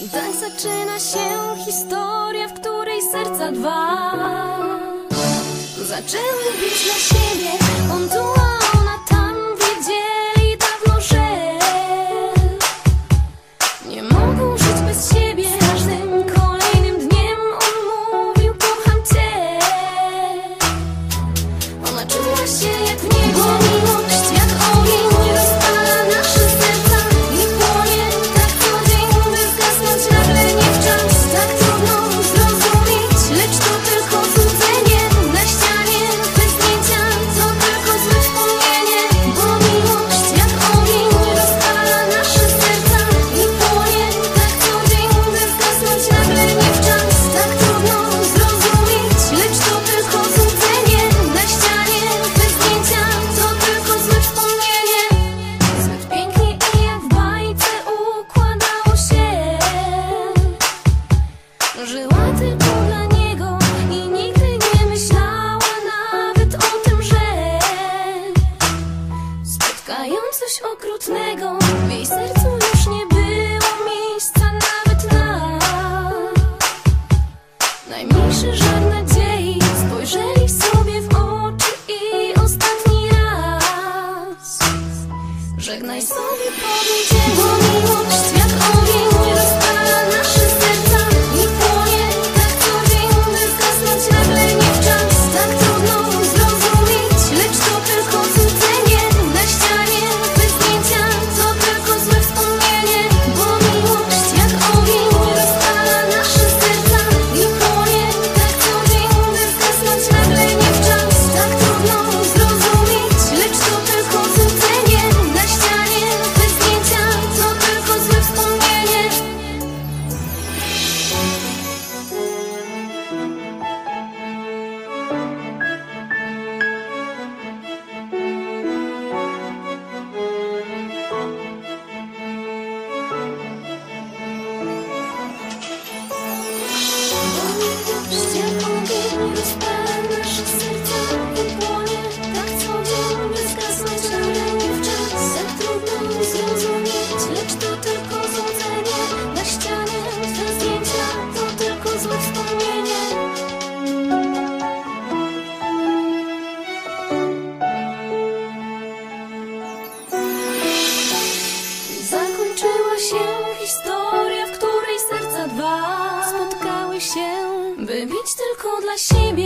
I tak zaczyna się historia, w której serca dwa zaczęły bić dla siebie. On tu, a ona tam, wiedzieli dawno, że nie mogą żyć bez siebie. Z każdym kolejnym dniem on mówił: kocham cię. Ona czuła się jak w niebie, bo miłość jak ogień rozpala nasze serca i płonie tak co dzień, by zgasnąć nagle nie w czas. Tak trudno zrozumieć, lecz to tylko złudzenie. Na ścianie te zdjęcia to tylko złe wspomnienie, bo miłość jak ogień rozpala nasze serca i płonie tak co dzień, by zgasnąć nagle nie w czas. Tak trudno zrozumieć, lecz to tylko złudzenie. Na ścianie te zdjęcia to tylko złe wspomnienie. Zbyt pięknie i jak w bajce układało się. Żyła tylko dla niego i nigdy nie myślała nawet o tym, że spotkają coś okrutnego. W jej sercu już nie było miejsca nawet na najmniejszy żar nadziei. Spojrzeli sobie w oczy i ostatni raz żegnaj sobie powiedzieli, bo miłość jak ogień rozpala nasze serca i płonie tak co dzień, by zgasnąć nagle nie w czas. Tak trudno zrozumieć, lecz to tylko złudzenie. Na ścianie te zdjęcia to tylko złe wspomnienie, bo miłość jak ogień rozpala nasze serca i płonie tak co dzień, by zgasnąć nagle nie w czas. Tak trudno zrozumieć, lecz to tylko złudzenie. Na ścianie te zdjęcia to tylko złe wspomnienie. Miłość jak ogień rozpala nasze serca i płonie tak co dzień, by zgasnąć nagle nie w czas. Tak trudno zrozumieć, lecz to tylko złudzenie. Na ścianie te zdjęcia to tylko złe wspomnienie. Zakończyła się historia, w której serca dwa spotkały się, by bić tylko dla siebie.